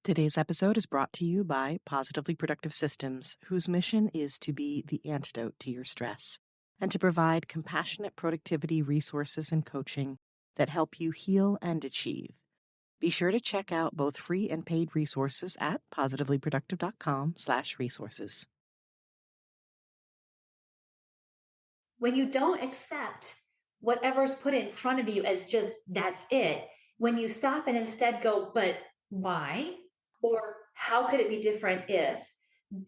Today's episode is brought to you by Positively Productive Systems, whose mission is to be the antidote to your stress and to provide compassionate productivity resources and coaching that help you heal and achieve. Be sure to check out both free and paid resources at positivelyproductive.com/resources. When you don't accept whatever's put in front of you as just that's it, when you stop and instead go, but why? Or how could it be different if?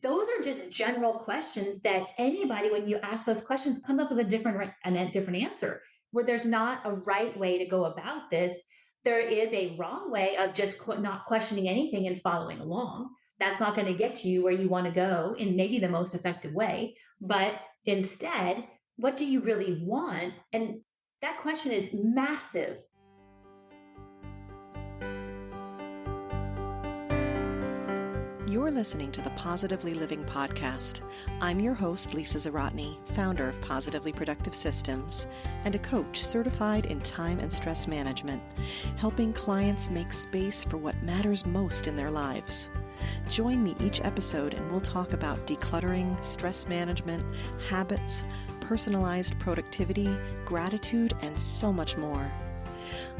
Those are just general questions that anybody, when you ask those questions, comes up with a different answer. Where there's not a right way to go about this, there is a wrong way of just not questioning anything and following along. That's not going to get you where you want to go in maybe the most effective way. But instead, what do you really want? And that question is massive. You're listening to the Positively Living podcast. I'm your host, Lisa Zaratny, founder of Positively Productive Systems and a coach certified in time and stress management, helping clients make space for what matters most in their lives. Join me each episode and we'll talk about decluttering, stress management, habits, personalized productivity, gratitude, and so much more.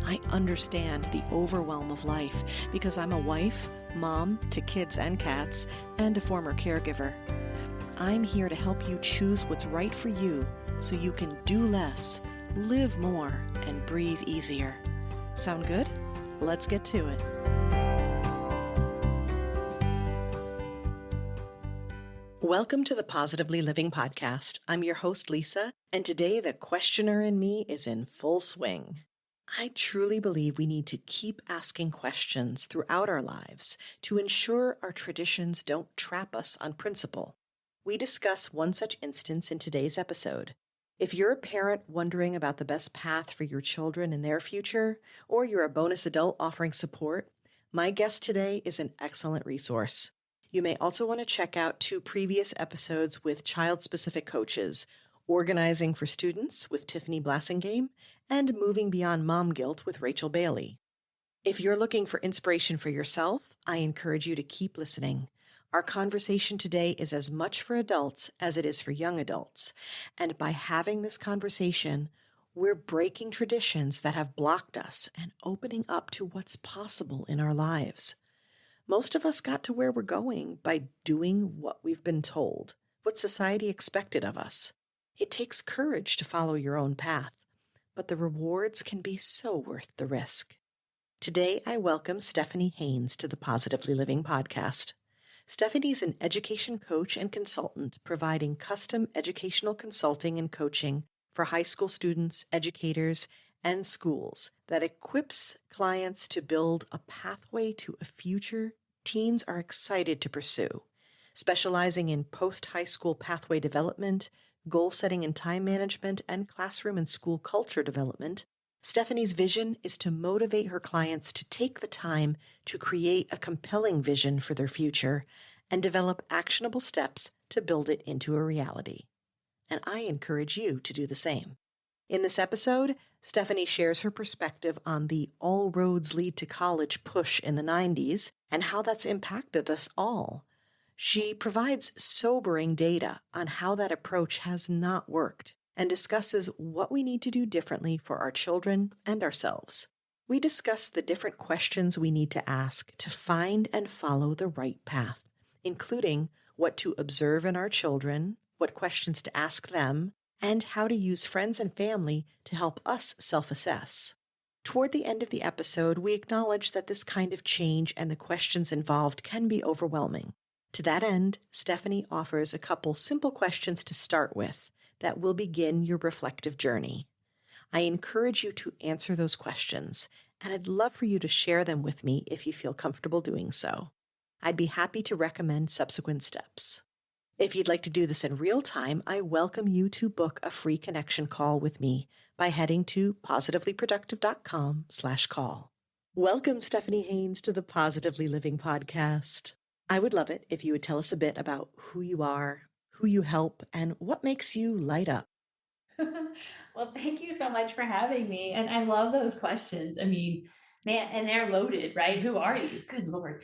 I understand the overwhelm of life because I'm a wife, mom to kids and cats, and a former caregiver. I'm here to help you choose what's right for you so you can do less, live more, and breathe easier. Sound good? Let's get to it. Welcome to the Positively Living podcast. I'm your host, Lisa, and today the questioner in me is in full swing. I truly believe we need to keep asking questions throughout our lives to ensure our traditions don't trap us on principle. We discuss one such instance in today's episode. If you're a parent wondering about the best path for your children and their future, or you're a bonus adult offering support, my guest today is an excellent resource. You may also want to check out 2 previous episodes with child-specific coaches, Organizing for Students with Tiffany Blassingame, and Moving Beyond Mom Guilt with Rachel Bailey. If you're looking for inspiration for yourself, I encourage you to keep listening. Our conversation today is as much for adults as it is for young adults. And by having this conversation, we're breaking traditions that have blocked us and opening up to what's possible in our lives. Most of us got to where we're going by doing what we've been told, what society expected of us. It takes courage to follow your own path, but the rewards can be so worth the risk. Today, I welcome Stephanie Haynes to the Positively Living podcast. Stephanie's an education coach and consultant providing custom educational consulting and coaching for high school students, educators, and schools that equips clients to build a pathway to a future teens are excited to pursue. Specializing in post-high school pathway development, goal setting and time management, and classroom and school culture development, Stephanie's vision is to motivate her clients to take the time to create a compelling vision for their future and develop actionable steps to build it into a reality. And I encourage you to do the same. In this episode, Stephanie shares her perspective on the all roads lead to college push in the 90s and how that's impacted us all. She provides sobering data on how that approach has not worked and discusses what we need to do differently for our children and ourselves. We discuss the different questions we need to ask to find and follow the right path, including what to observe in our children, what questions to ask them, and how to use friends and family to help us self-assess. Toward the end of the episode, we acknowledge that this kind of change and the questions involved can be overwhelming. To that end, Stephanie offers a couple simple questions to start with that will begin your reflective journey. I encourage you to answer those questions, and I'd love for you to share them with me if you feel comfortable doing so. I'd be happy to recommend subsequent steps. If you'd like to do this in real time, I welcome you to book a free connection call with me by heading to positivelyproductive.com/call. Welcome, Stephanie Haynes, to the Positively Living podcast. I would love it if you would tell us a bit about who you are, who you help, and what makes you light up. Well, thank you so much for having me. And I love those questions. I mean, man, and they're loaded, right? Who are you? Good Lord.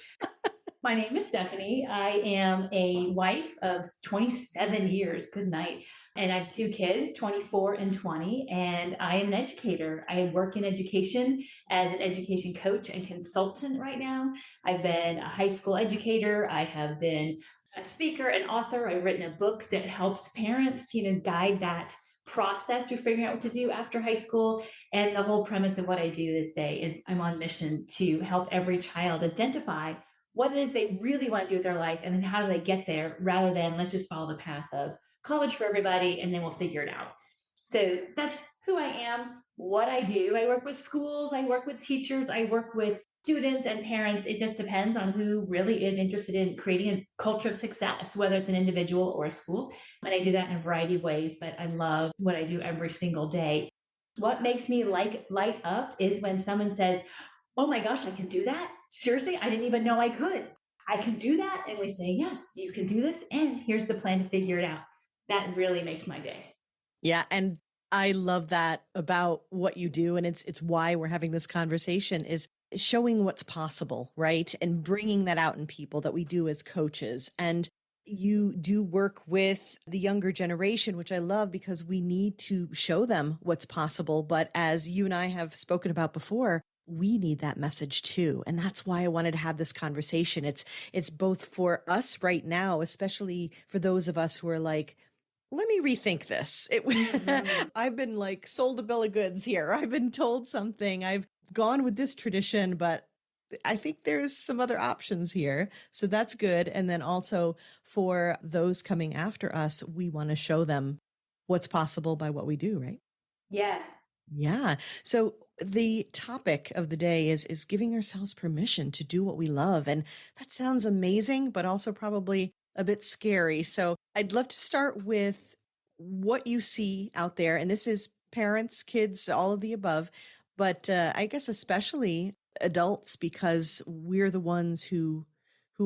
My name is Stephanie. I am a wife of 27 years. Good night. And I have two kids, 24 and 20, and I am an educator. I work in education as an education coach and consultant right now. I've been a high school educator. I have been a speaker and author. I've written a book that helps parents, guide that process through figuring out what to do after high school. And the whole premise of what I do this day is I'm on mission to help every child identify what it is they really want to do with their life, and then how do they get there, rather than let's just follow the path of college for everybody and then we'll figure it out. So that's who I am, what I do. I work with schools, I work with teachers, I work with students and parents. It just depends on who really is interested in creating a culture of success, whether it's an individual or a school. And I do that in a variety of ways, but I love what I do every single day. What makes me light up is when someone says, oh my gosh, I can do that? Seriously, I didn't even know I could. I can do that. And we say, yes, you can do this. And here's the plan to figure it out. That really makes my day. Yeah. And I love that about what you do. And it's why we're having this conversation, is showing what's possible, right? And bringing that out in people that we do as coaches. And you do work with the younger generation, which I love, because we need to show them what's possible. But as you and I have spoken about before, we need that message too. And that's why I wanted to have this conversation. It's both for us right now, especially for those of us who are like, let me rethink this. I've been like sold a bill of goods here. I've been told something. I've gone with this tradition, but I think there's some other options here. So that's good. And then also for those coming after us, we want to show them what's possible by what we do, right? Yeah. Yeah. So the topic of the day is giving ourselves permission to do what we love. And that sounds amazing, but also probably a bit scary. So I'd love to start with what you see out there. And this is parents, kids, all of the above, but I guess especially adults, because we're the ones who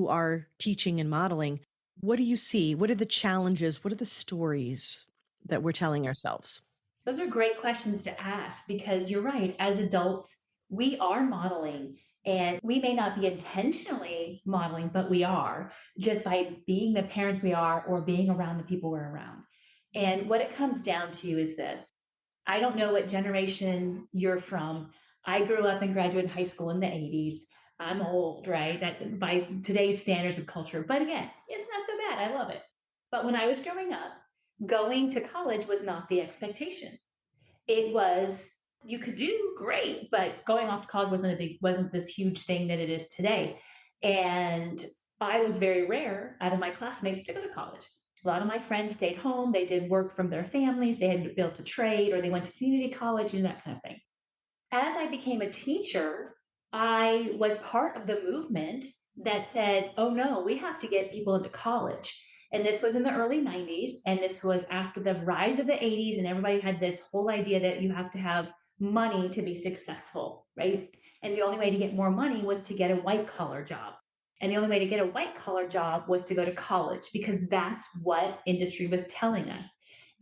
are teaching and modeling. What do you see? What are the challenges? What are the stories that we're telling ourselves? Those are great questions to ask, because you're right. As adults, we are modeling, and we may not be intentionally modeling, but we are, just by being the parents we are or being around the people we're around. And what it comes down to is this. I don't know what generation you're from. I grew up and graduated high school in the 80s. I'm old, right? That by today's standards of culture. But again, it's not so bad. I love it. But when I was growing up, going to college was not the expectation. It was, you could do great, but going off to college wasn't this huge thing that it is today. And I was very rare out of my classmates to go to college. A lot of my friends stayed home. They did work from their families. They had built a trade, or they went to community college and that kind of thing. As I became a teacher, I was part of the movement that said, oh no, we have to get people into college. And this was in the early 90s. And this was after the rise of the 80s. And everybody had this whole idea that you have to have money to be successful, right? And the only way to get more money was to get a white collar job. And the only way to get a white collar job was to go to college, because that's what industry was telling us.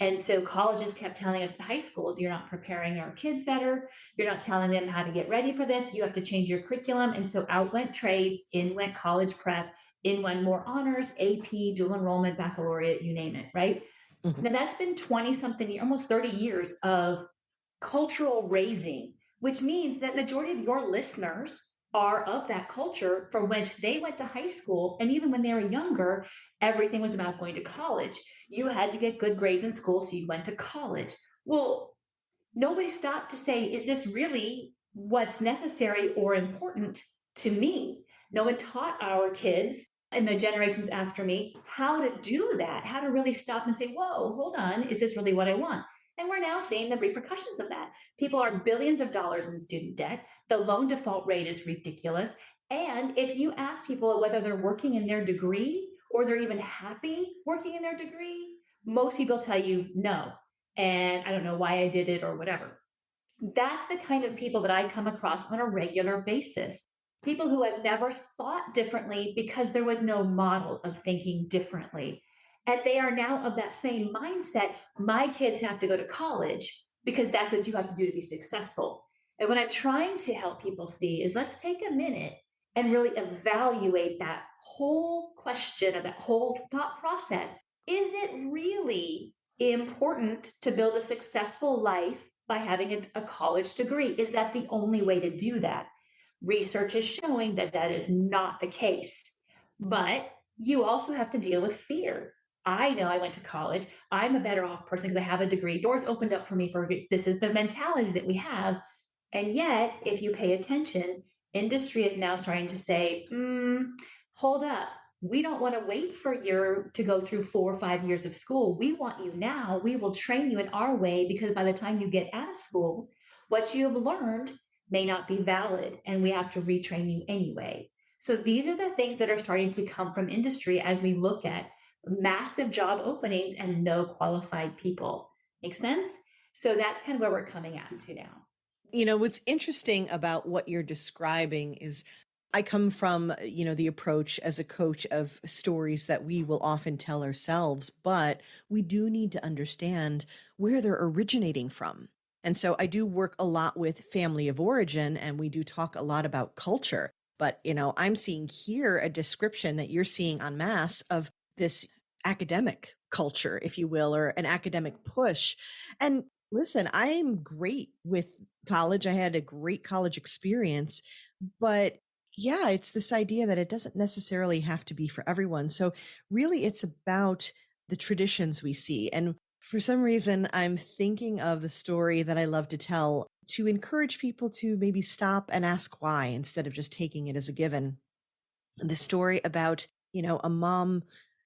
And so colleges kept telling us in high schools, you're not preparing our kids better. You're not telling them how to get ready for this. You have to change your curriculum. And so out went trades, in went college prep, in went more honors, AP, dual enrollment, baccalaureate, you name it, right? Mhm. Now that's been 20 something, almost 30 years of cultural raising, which means that majority of your listeners are of that culture for which they went to high school. And even when they were younger, everything was about going to college. You had to get good grades in school, so you went to college. Well, nobody stopped to say, is this really what's necessary or important to me? No one taught our kids and the generations after me how to do that, how to really stop and say, whoa, hold on, is this really what I want? And we're now seeing the repercussions of that. People are billions of dollars in student debt. The loan default rate is ridiculous. And if you ask people whether they're working in their degree or they're even happy working in their degree, most people tell you no. And I don't know why I did it or whatever. That's the kind of people that I come across on a regular basis. People who have never thought differently because there was no model of thinking differently. And they are now of that same mindset. My kids have to go to college because that's what you have to do to be successful. And what I'm trying to help people see is, let's take a minute and really evaluate that whole question or that whole thought process. Is it really important to build a successful life by having a college degree? Is that the only way to do that? Research is showing that that is not the case. But you also have to deal with fear. I know I went to college. I'm a better off person because I have a degree. Doors opened up for me for this is the mentality that we have. And yet, if you pay attention, industry is now starting to say, hold up. We don't want to wait for you to go through 4 or 5 years of school. We want you now. We will train you in our way because by the time you get out of school, what you have learned may not be valid and we have to retrain you anyway. So these are the things that are starting to come from industry as we look at massive job openings and no qualified people. Make sense? So that's kind of where we're coming at to now. What's interesting about what you're describing is I come from, the approach as a coach of stories that we will often tell ourselves, but we do need to understand where they're originating from. And so I do work a lot with family of origin, and we do talk a lot about culture. But, I'm seeing here a description that you're seeing en masse of this academic culture, if you will, or an academic push. And listen, I'm great with college. I had a great college experience, but yeah, it's this idea that it doesn't necessarily have to be for everyone. So really it's about the traditions we see. And for some reason, I'm thinking of the story that I love to tell to encourage people to maybe stop and ask why instead of just taking it as a given. The story about, a mom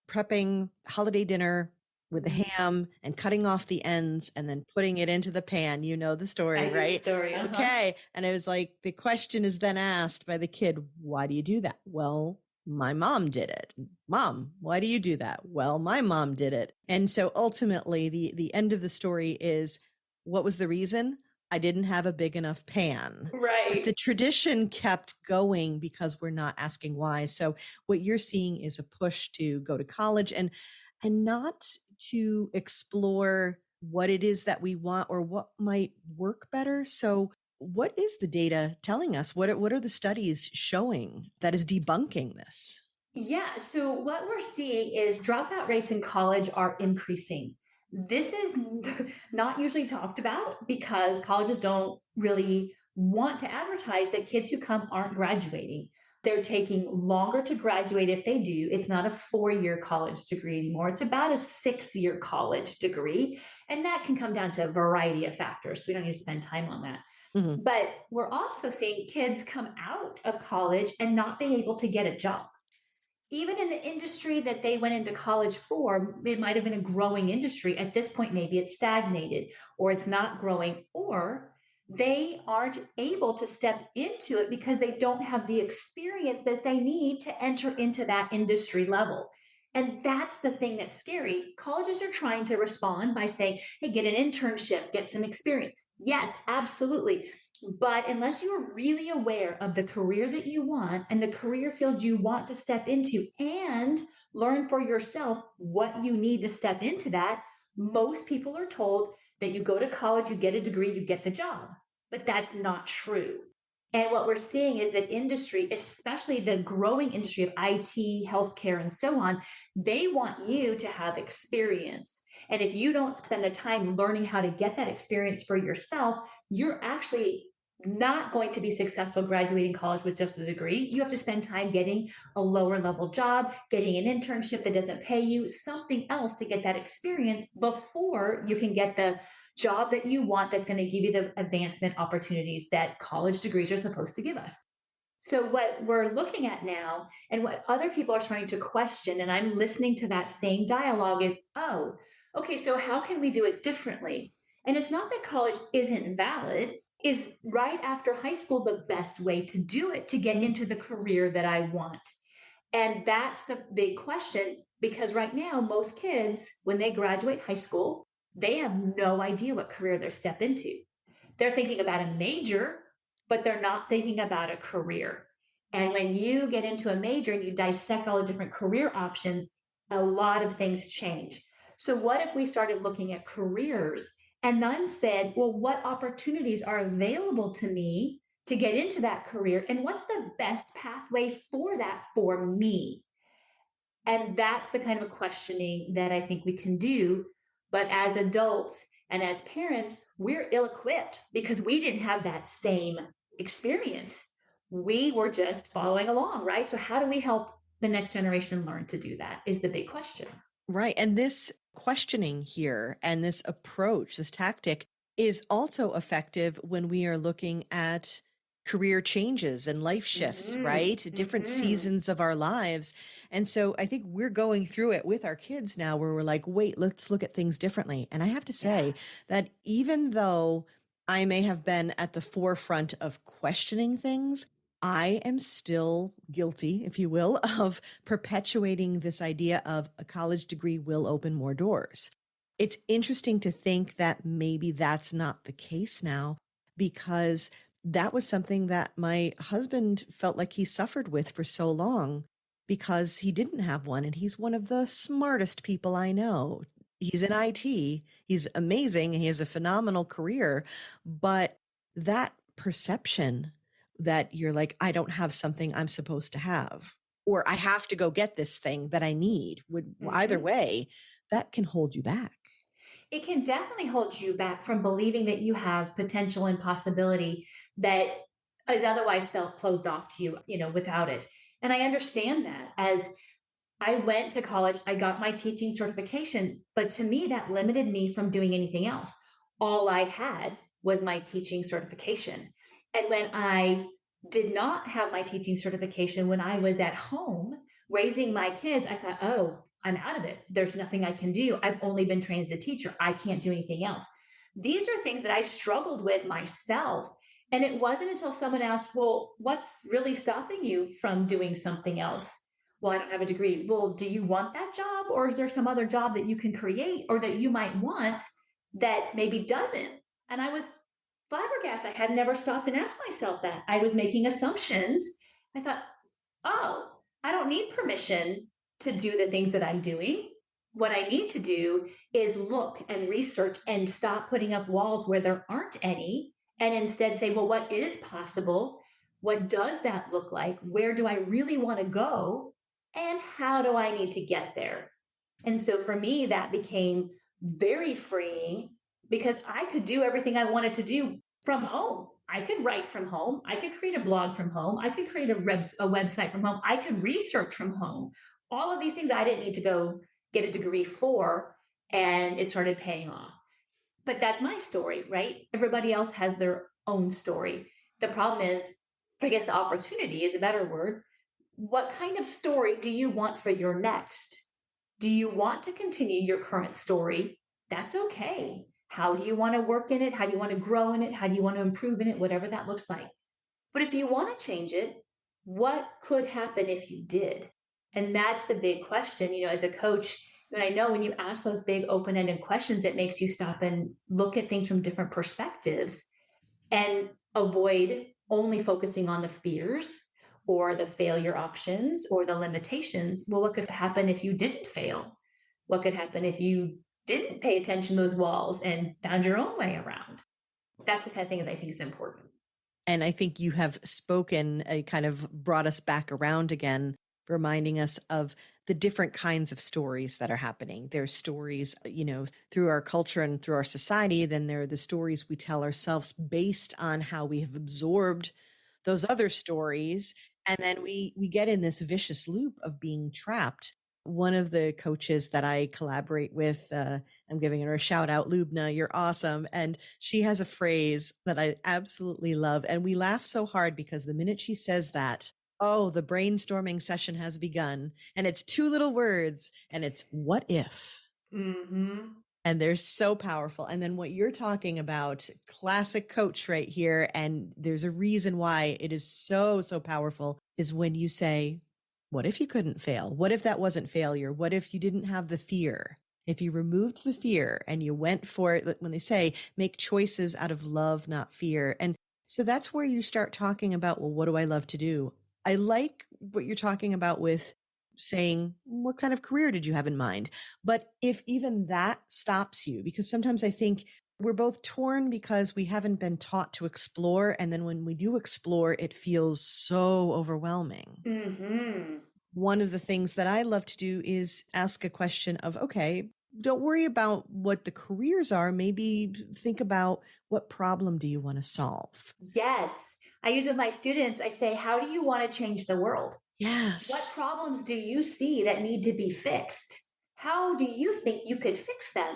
prepping holiday dinner with the Mhm. ham and cutting off the ends and then putting it into the pan. You know the story, I do the right? story. Okay. And it was like the question is then asked by the kid, why do you do that? Well, my mom did it. Mom, why do you do that? Well, my mom did it. And so ultimately the end of the story is, what was the reason? I didn't have a big enough pan. But the Right. tradition kept going because we're not asking why. So what you're seeing is a push to go to college and not to explore what it is that we want or what might work better. So what is the data telling us? What are the studies showing that is debunking this? Yeah. So what we're seeing is dropout rates in college are increasing. This is not usually talked about because colleges don't really want to advertise that kids who come aren't graduating. They're taking longer to graduate if they do. It's not a 4 year college degree anymore. It's about a 6 year college degree. And that can come down to a variety of factors. So we don't need to spend time on that. Mhm. But we're also seeing kids come out of college and not being able to get a job even in the industry that they went into college for, it might have been a growing industry. At this point, maybe it's stagnated or it's not growing, or they aren't able to step into it because they don't have the experience that they need to enter into that industry level. And that's the thing that's scary. Colleges are trying to respond by saying, hey, get an internship, get some experience. Yes, absolutely. But unless you're really aware of the career that you want and the career field you want to step into and learn for yourself what you need to step into that, most people are told that you go to college, you get a degree, you get the job. But that's not true. And what we're seeing is that industry, especially the growing industry of IT, healthcare, and so on, they want you to have experience. And if you don't spend the time learning how to get that experience for yourself, you're actually not going to be successful graduating college with just a degree. You have to spend time getting a lower level job, getting an internship that doesn't pay you, something else to get that experience before you can get the job that you want that's going to give you the advancement opportunities that college degrees are supposed to give us. So, what we're looking at now and what other people are trying to question, and I'm listening to that same dialogue, is oh, okay, so how can we do it differently? And it's not that college isn't valid. Is right after high school the best way to do it to get Mm. into the career that I want? And that's the big question because right now, most kids, when they graduate high school, they have no idea what career they're step into. They're thinking about a major, but they're not thinking about a career. And when you get into a major and you dissect all the different career options, a lot of things change. So, what if we started looking at careers and then said, well, what opportunities are available to me to get into that career? And what's the best pathway for that for me? And that's the kind of questioning that I think we can do. But as adults and as parents, we're ill equipped because we didn't have that same experience. We were just following along, right? So, how do we help the next generation learn to do that? Is the big question. Right. And this questioning here and this approach, this tactic is also effective when we are looking at career changes and life shifts, Mm-hmm, right? Different mm-hmm, seasons of our lives. And so I think we're going through it with our kids now where we're like, wait, let's look at things differently. And I have to yeah. say that even though I may have been at the forefront of questioning things, I am still guilty, if you will, of perpetuating this idea of a college degree will open more doors. It's interesting to think that maybe that's not the case now because that was something that my husband felt like he suffered with for so long because he didn't have one. And he's one of the smartest people I know. He's in IT. He's amazing. He has a phenomenal career. But that perception that you're like, I don't have something I'm supposed to have, or I have to go get this thing that I need, would either Mm-hmm. way, that can hold you back. It can definitely hold you back from believing that you have potential and possibility that is otherwise felt closed off to you, without it. And I understand that. As I went to college, I got my teaching certification, but to me, that limited me from doing anything else. All I had was my teaching certification. And when I did not have my teaching certification, when I was at home raising my kids, I thought, oh, I'm out of it. There's nothing I can do. I've only been trained as a teacher. I can't do anything else. These are things that I struggled with myself. And it wasn't until someone asked, well, what's really stopping you from doing something else? Well, I don't have a degree. Well, do you want that job? Or is there some other job that you can create or that you might want that maybe doesn't? And I was flabbergasted. I had never stopped and asked myself that. I was making assumptions. I thought, oh, I don't need permission to do the things that I'm doing. What I need to do is look and research and stop putting up walls where there aren't any and instead say, well, what is possible? What does that look like? Where do I really want to go? And how do I need to get there? And so for me, that became very freeing because I could do everything I wanted to do from home. I could write from home. I could create a blog from home. I could create a website from home. I could research from home. All of these things I didn't need to go get a degree for, and it started paying off. But that's my story, right? Everybody else has their own story. The problem is, I guess the opportunity is a better word. What kind of story do you want for your next? Do you want to continue your current story? That's okay. How do you want to work in it? How do you want to grow in it? How do you want to improve in it? Whatever that looks like. But if you want to change it, what could happen if you did? And that's the big question, as a coach. And I know when you ask those big open ended questions, it makes you stop and look at things from different perspectives and avoid only focusing on the fears or the failure options or the limitations. Well, what could happen if you didn't fail? What could happen if you didn't pay attention to those walls and found your own way around? That's the kind of thing that I think is important. And I think you have spoken, kind of brought us back around again, reminding us of the different kinds of stories that are happening. There's stories, through our culture and through our society. Then there are the stories we tell ourselves based on how we have absorbed those other stories. And then we get in this vicious loop of being trapped. One of the coaches that I collaborate with, I'm giving her a shout out, Lubna, you're awesome. And she has a phrase that I absolutely love. And we laugh so hard because the minute she says that, oh, the brainstorming session has begun. And it's two little words and it's what if? Mm-hmm. And they're so powerful. And then what you're talking about, classic coach right here. And there's a reason why it is so, so powerful is when you say, what if you couldn't fail? What if that wasn't failure? What if you didn't have the fear? If you removed the fear and you went for it, when they say make choices out of love, not fear. And so that's where you start talking about, well, what do I love to do? I like what you're talking about with saying, what kind of career did you have in mind? But if even that stops you, because sometimes I think We're both torn because we haven't been taught to explore. And then when we do explore, it feels so overwhelming. Mm-hmm. One of the things that I love to do is ask a question of, okay, don't worry about what the careers are. Maybe think about what problem do you want to solve? Yes. I use with my students, I say, how do you want to change the world? What Yes. problems do you see that need to be fixed? How do you think you could fix them?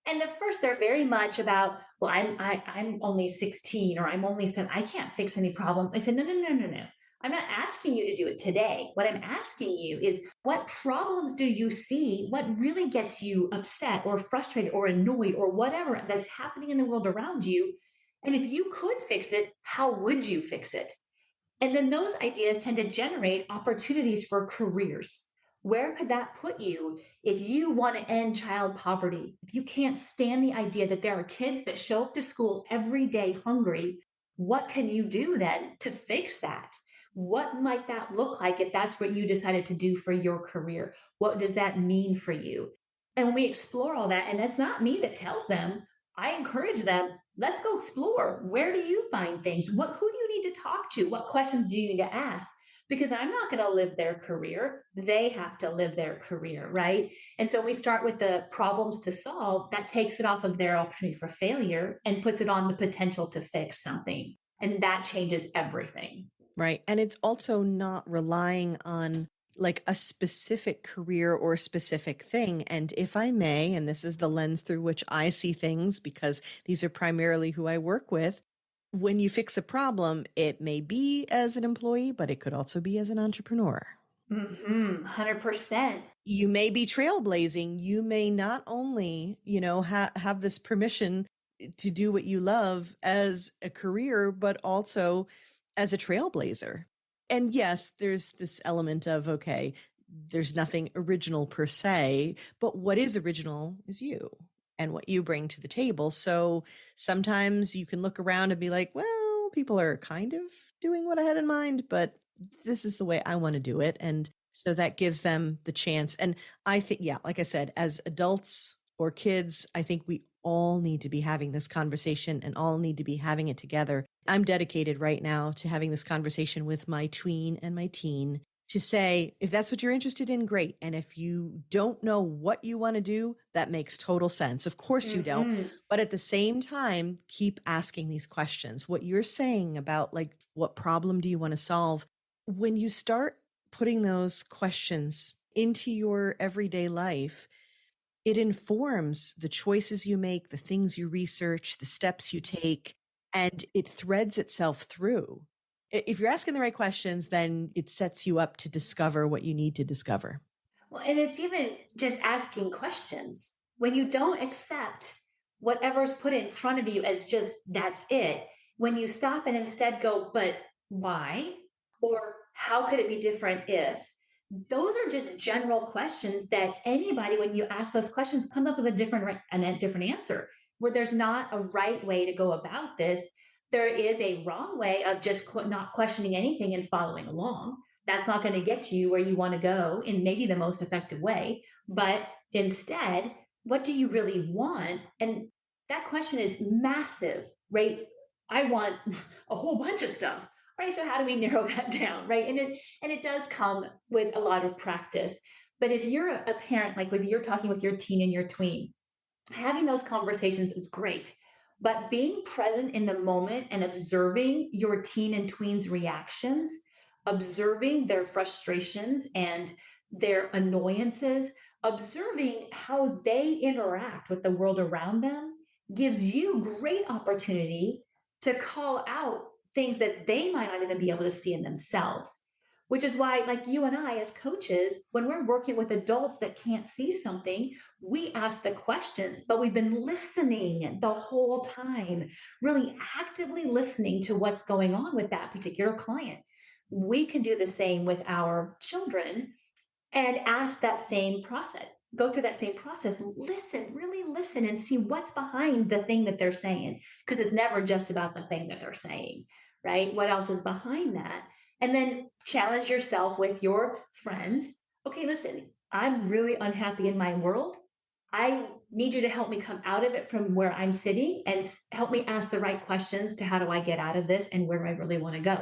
And at first, they're very much about, well, I'm only 16 or I'm only 7. I can't fix any problem. I said, no, no, no, no, no. I'm not asking you to do it today. What I'm asking you is, what problems do you see? What really gets you upset or frustrated or annoyed or whatever that's happening in the world around you? And if you could fix it, how would you fix it? And then those ideas tend to generate opportunities for careers. Where could that put you if you want to end child poverty? If you can't stand the idea that there are kids that show up to school every day hungry, what can you do then to fix that? What might that look like if that's what you decided to do for your career? What does that mean for you? And when we explore all that, and it's not me that tells them, I encourage them, let's go explore. Where do you find things? Who do you need to talk to? What questions do you need to ask? Because I'm not going to live their career. They have to live their career, right? And so we start with the problems to solve. That takes it off of their opportunity for failure and puts it on the potential to fix something. And that changes everything. Right. And it's also not relying on like a specific career or specific thing. And if I may, and this is the lens through which I see things, because these are primarily who I work with, when you fix a problem, it may be as an employee, but it could also be as an entrepreneur. 100%. You may be trailblazing. You may not only, have this permission to do what you love as a career, but also as a trailblazer. And yes, there's this element of, okay, there's nothing original per se, but what is original is you and what you bring to the table. So sometimes you can look around and be like, well, people are kind of doing what I had in mind, but this is the way I want to do it. And so that gives them the chance. And I think, yeah, like I said, as adults or kids, I think we all need to be having this conversation and all need to be having it together. I'm dedicated right now to having this conversation with my tween and my teen to say, if that's what you're interested in, great. And if you don't know what you want to do, that makes total sense. Of course you don't. Mm-hmm. But at the same time, keep asking these questions. What you're saying about like, what problem do you want to solve? When you start putting those questions into your everyday life, it informs the choices you make, the things you research, the steps you take, and it threads itself through. If you're asking the right questions, then it sets you up to discover what you need to discover. Well, and it's even just asking questions. When you don't accept whatever's put in front of you as just that's it, when you stop and instead go, but why? Or how could it be different if? Those are just general questions that anybody, when you ask those questions, comes up with a different answer. Where there's not a right way to go about this, there is a wrong way of just not questioning anything and following along. That's not going to get you where you want to go in maybe the most effective way. But instead, what do you really want? And that question is massive, right? I want a whole bunch of stuff, right? So how do we narrow that down, right? And it does come with a lot of practice. But if you're a parent, like when you're talking with your teen and your tween, having those conversations is great. But being present in the moment and observing your teen and tween's reactions, observing their frustrations and their annoyances, observing how they interact with the world around them gives you great opportunity to call out things that they might not even be able to see in themselves. Which is why, like you and I, as coaches, when we're working with adults that can't see something, we ask the questions, but we've been listening the whole time, really actively listening to what's going on with that particular client. We can do the same with our children and ask that same process, go through that same process, listen, really listen and see what's behind the thing that they're saying, because it's never just about the thing that they're saying, right? What else is behind that? And then challenge yourself with your friends. Okay, listen, I'm really unhappy in my world. I need you to help me come out of it from where I'm sitting and help me ask the right questions to how do I get out of this and where do I really want to go.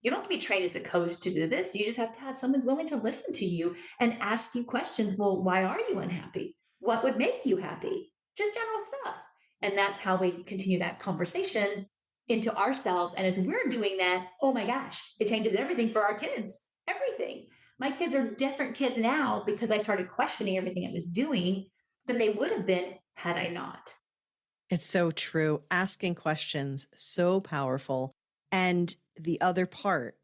You don't have to be trained as a coach to do this. You just have to have someone willing to listen to you and ask you questions. Well, why are you unhappy? What would make you happy? Just general stuff. And that's how we continue that conversation into ourselves. And as we're doing that, oh my gosh, it changes everything for our kids. Everything. My kids are different kids now because I started questioning everything I was doing than they would have been had I not. It's so true. Asking questions, so powerful. And the other part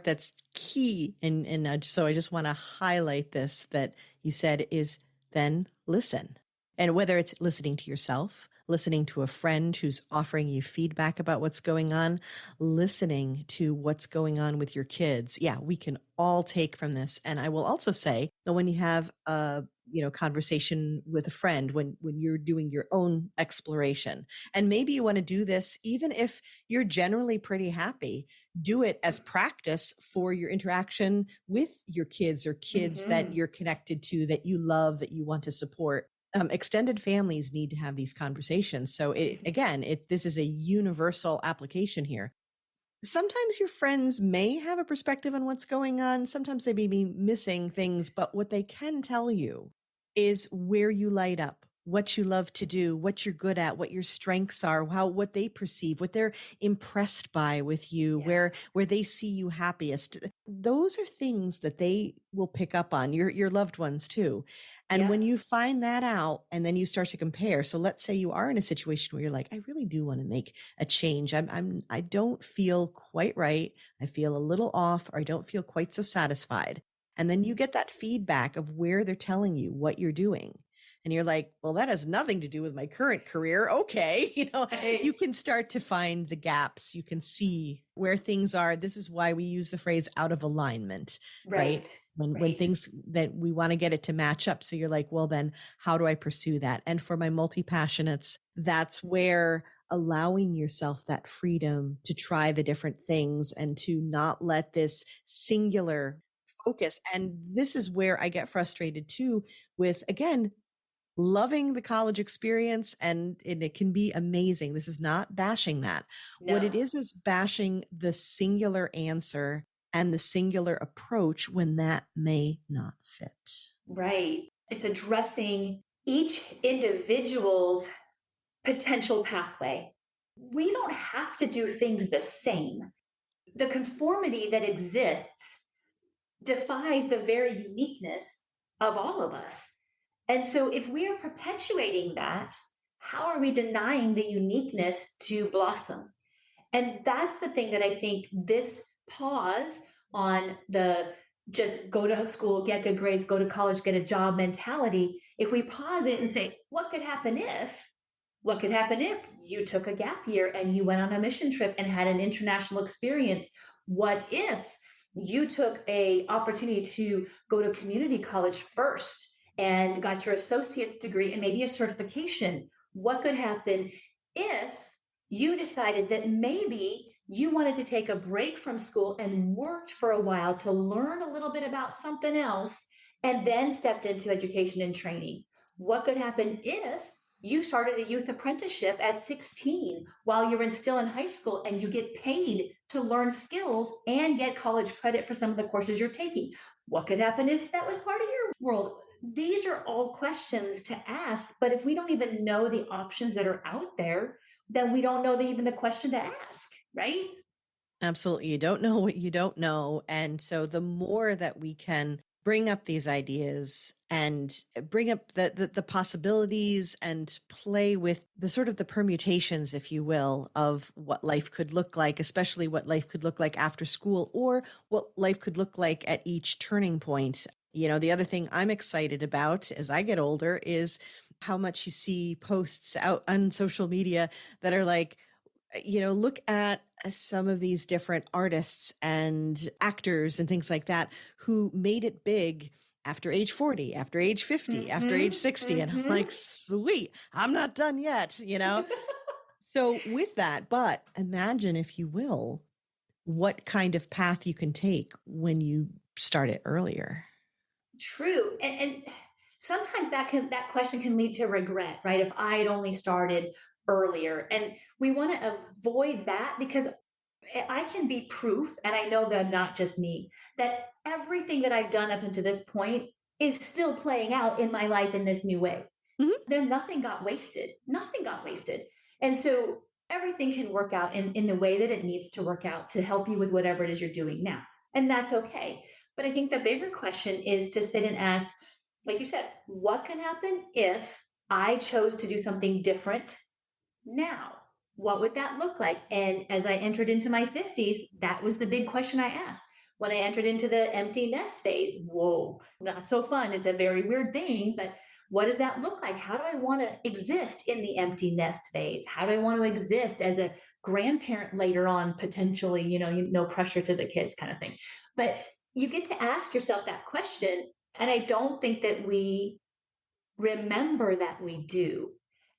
that's key, and so I just want to highlight this that you said is then listen. And whether it's listening to yourself, listening to a friend who's offering you feedback about what's going on, listening to what's going on with your kids. Yeah, we can all take from this. And I will also say that when you have a conversation with a friend, when you're doing your own exploration, and maybe you want to do this even if you're generally pretty happy, do it as practice for your interaction with your kids or kids that Mm-hmm. you're connected to, that you love, that you want to support. Extended families need to have these conversations. So this is a universal application here. Sometimes your friends may have a perspective on what's going on. Sometimes they may be missing things, but what they can tell you is where you light up, what you love to do, what you're good at, what your strengths are, what they perceive, what they're impressed by with you, Yeah. where they see you happiest. Those are things that they will pick up on, your loved ones too. And when Yep. you find that out and then you start to compare. So let's say you are in a situation where you're like, I really do want to make a change. I don't feel quite right. I feel a little off, or I don't feel quite so satisfied. And then you get that feedback of where they're telling you what you're doing. And you're like, well, that has nothing to do with my current career. Okay. You Right. can start to find the gaps. You can see where things are. This is why we use the phrase out of alignment, right? Right. When Right. things that we want to get it to match up. So you're like, well, then how do I pursue that? And for my multi-passionates, that's where allowing yourself that freedom to try the different things and to not let this singular focus. And this is where I get frustrated too with, again, loving the college experience, and it can be amazing. This is not bashing that. What it No. is bashing the singular answer and the singular approach when that may not fit. Right. It's addressing each individual's potential pathway. We don't have to do things the same. The conformity that exists defies the very uniqueness of all of us. And so, if we are perpetuating that, how are we denying the uniqueness to blossom? And that's the thing that I think this pause on the just go to school, get good grades, go to college, get a job mentality, if we pause it and say, what could happen if? What could happen if you took a gap year and you went on a mission trip and had an international experience? What if you took a opportunity to go to community college first and got your associate's degree and maybe a certification? What could happen if you decided that maybe you wanted to take a break from school and worked for a while to learn a little bit about something else and then stepped into education and training? What could happen if you started a youth apprenticeship at 16 while you're still in high school and you get paid to learn skills and get college credit for some of the courses you're taking? What could happen if that was part of your world? These are all questions to ask, but if we don't even know the options that are out there, then we don't know even the question to ask, right? Absolutely. You don't know what you don't know. And so the more that we can bring up these ideas and bring up the possibilities and play with the sort of the permutations, if you will, of what life could look like, especially what life could look like after school or what life could look like at each turning point. The other thing I'm excited about as I get older is how much you see posts out on social media that are like, look at some of these different artists and actors and things like that who made it big after age 40, after age 50, after age Mm-hmm. 60. And I'm Mm-hmm. like, sweet, I'm not done yet. So with that, but imagine, if you will, what kind of path you can take when you start it earlier. True. And sometimes that question can lead to regret, right? If I had only started earlier. And we want to avoid that because I can be proof, and I know that not just me, that everything that I've done up until this point is still playing out in my life in this new way. Mhm. Then nothing got wasted. Nothing got wasted. And so everything can work out in the way that it needs to work out to help you with whatever it is you're doing now. And that's okay. But I think the bigger question is to sit and ask, like you said, what can happen if I chose to do something different now? What would that look like? And as I entered into my 50s, that was the big question I asked. When I entered into the empty nest phase, whoa, not so fun. It's a very weird thing, but what does that look like? How do I want to exist in the empty nest phase? How do I want to exist as a grandparent later on, potentially, no pressure to the kids kind of thing. But you get to ask yourself that question. And I don't think that we remember that we do.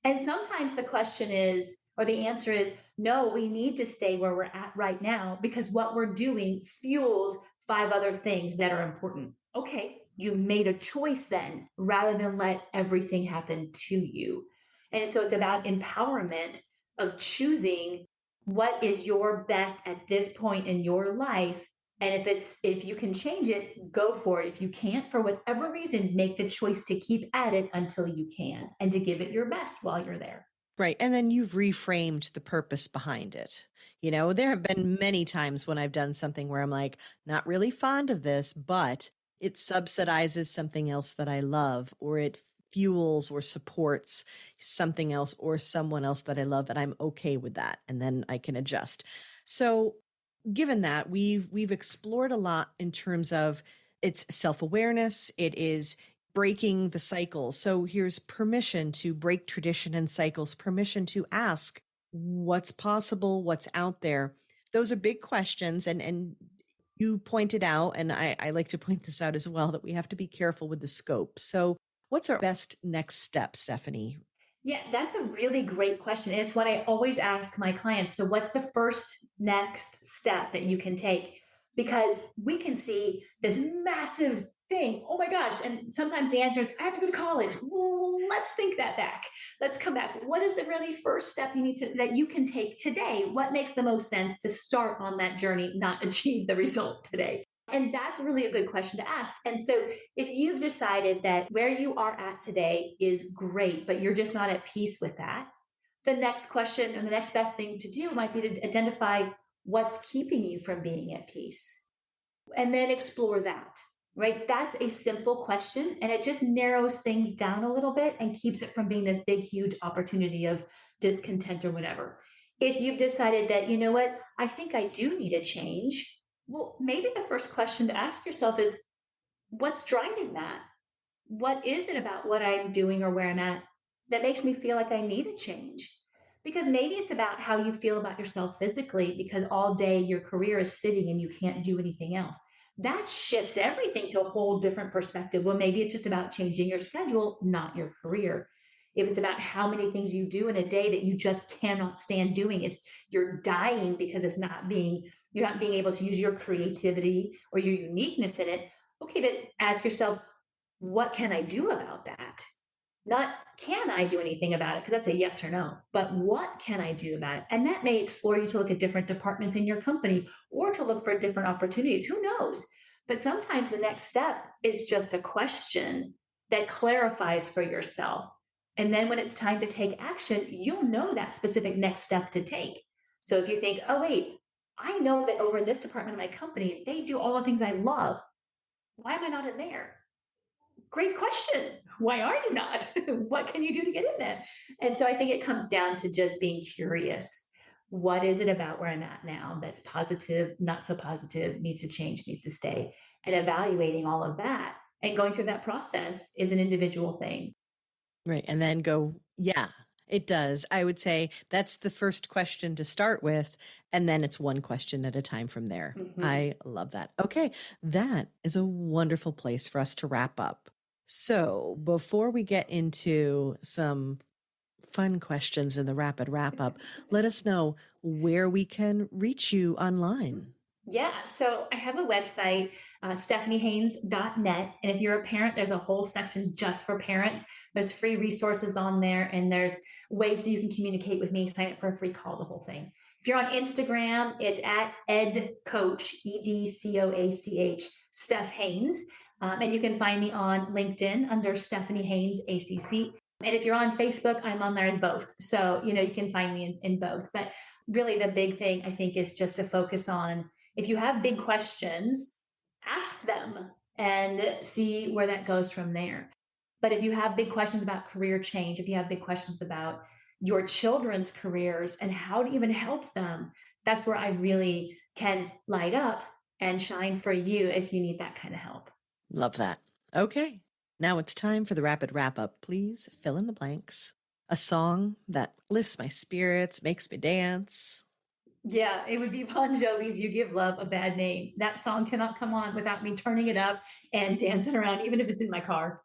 And sometimes the question is, or the answer is, no, we need to stay where we're at right now because what we're doing fuels five other things that are important. Okay, you've made a choice then rather than let everything happen to you. And so it's about empowerment of choosing what is your best at this point in your life. And if you can change it, go for it. If you can't, for whatever reason, make the choice to keep at it until you can and to give it your best while you're there. Right. And then you've reframed the purpose behind it. There have been many times when I've done something where I'm like, not really fond of this, but it subsidizes something else that I love, or it fuels or supports something else or someone else that I love. And I'm okay with that. And then I can adjust. So given that we've explored a lot in terms of its self-awareness, it is breaking the cycle. So here's permission to break tradition and cycles, permission to ask what's possible, what's out there. Those are big questions. And you pointed out, and I like to point this out as well, that we have to be careful with the scope. So what's our best next step, Stephanie? Yeah, that's a really great question. And it's what I always ask my clients. So, what's the first next step that you can take? Because we can see this massive thing. Oh my gosh. And sometimes the answer is, I have to go to college. Well, let's think that back. Let's come back. What is the really first step that you can take today? What makes the most sense to start on that journey, not achieve the result today? And that's really a good question to ask. And so, if you've decided that where you are at today is great, but you're just not at peace with that, the next question and the next best thing to do might be to identify what's keeping you from being at peace and then explore that, right? That's a simple question and it just narrows things down a little bit and keeps it from being this big, huge opportunity of discontent or whatever. If you've decided that, you know what, I think I do need a change, well, maybe the first question to ask yourself is, what's driving that? What is it about what I'm doing or where I'm at that makes me feel like I need a change? Because maybe it's about how you feel about yourself physically, because all day your career is sitting and you can't do anything else. That shifts everything to a whole different perspective. Well, maybe it's just about changing your schedule, not your career. If it's about how many things you do in a day that you just cannot stand doing, it's you're dying because you're not being able to use your creativity or your uniqueness in it. Okay, then ask yourself, what can I do about that? Not can I do anything about it? Because that's a yes or no, but what can I do about it? And that may explore you to look at different departments in your company or to look for different opportunities. Who knows? But sometimes the next step is just a question that clarifies for yourself. And then when it's time to take action, you'll know that specific next step to take. So if you think, oh, wait, I know that over in this department of my company, they do all the things I love. Why am I not in there? Great question. Why are you not? What can you do to get in there? And so I think it comes down to just being curious. What is it about where I'm at now that's positive, not so positive, needs to change, needs to stay, and evaluating all of that and going through that process is an individual thing. Right. And then go, yeah, it does. I would say that's the first question to start with. And then it's one question at a time from there. Mm-hmm. I love that. Okay. That is a wonderful place for us to wrap up. So before we get into some fun questions in the rapid wrap up, let us know where we can reach you online. Yeah, so I have a website, stephaniehaynes.net. And if you're a parent, there's a whole section just for parents. There's free resources on there, and there's ways that you can communicate with me, sign up for a free call, the whole thing. If you're on Instagram, it's at edcoach, EDCOACH, Steph Haynes. And you can find me on LinkedIn under Stephanie Haynes, ACC. And if you're on Facebook, I'm on there as both. So, you can find me in both. But really, the big thing I think is just to focus on, if you have big questions, ask them and see where that goes from there. But if you have big questions about career change, if you have big questions about your children's careers and how to even help them, that's where I really can light up and shine for you if you need that kind of help. Love that. Okay. Now it's time for the rapid wrap up. Please fill in the blanks. A song that lifts my spirits, makes me dance. Yeah, it would be Bon Jovi's You Give Love a Bad Name. That song cannot come on without me turning it up and dancing around, even if it's in my car.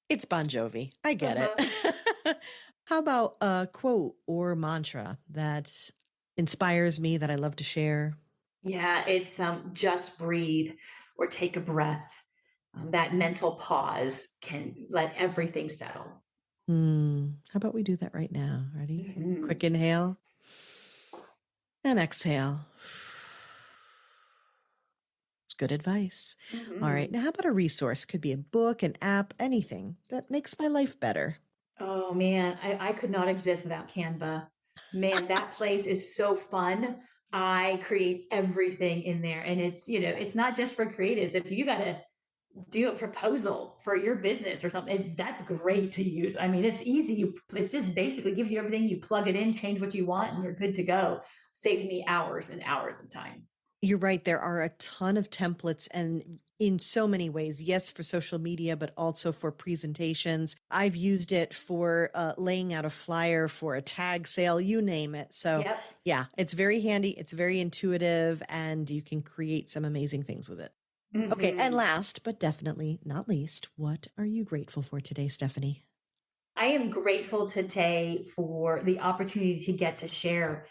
It's Bon Jovi. I get it. How about a quote or mantra that inspires me that I love to share? Yeah, it's just breathe or take a breath. That mental pause can let everything settle. How about we do that right now? Ready? Mhm. Quick inhale and exhale. It's good advice. All right. Now, how about a resource? Could be a book, an app, anything that makes my life better. Oh man, I could not exist without Canva. Man, that place is so fun. I create everything in there, and it's not just for creatives. If you got to do a proposal for your business or something, that's great to use. I mean, it's easy. It just basically gives you everything. You plug it in, change what you want, and you're good to go. Saves me hours and hours of time. You're right. There are a ton of templates and in so many ways, yes, for social media, but also for presentations. I've used it for laying out a flyer for a tag sale, you name it. So Yep. yeah, it's very handy. It's very intuitive and you can create some amazing things with it. Okay. And last, but definitely not least, what are you grateful for today, Stephanie? I am grateful today for the opportunity to get to share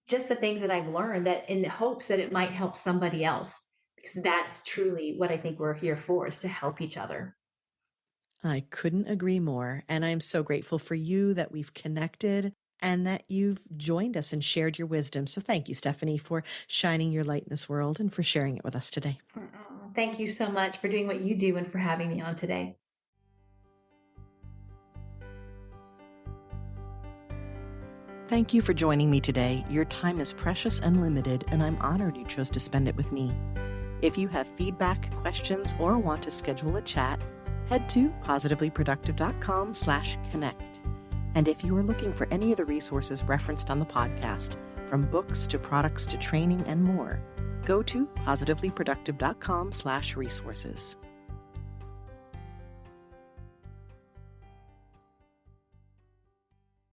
just the things that I've learned, that in hopes that it might help somebody else, because that's truly what I think we're here for, is to help each other. I couldn't agree more. And I'm so grateful for you that we've connected and that you've joined us and shared your wisdom. So thank you, Stephanie, for shining your light in this world and for sharing it with us today. Thank you so much for doing what you do and for having me on today. Thank you for joining me today. Your time is precious and limited, and I'm honored you chose to spend it with me. If you have feedback, questions, or want to schedule a chat, head to positivelyproductive.com/connect. And if you are looking for any of the resources referenced on the podcast, from books to products to training and more, go to positivelyproductive.com/resources.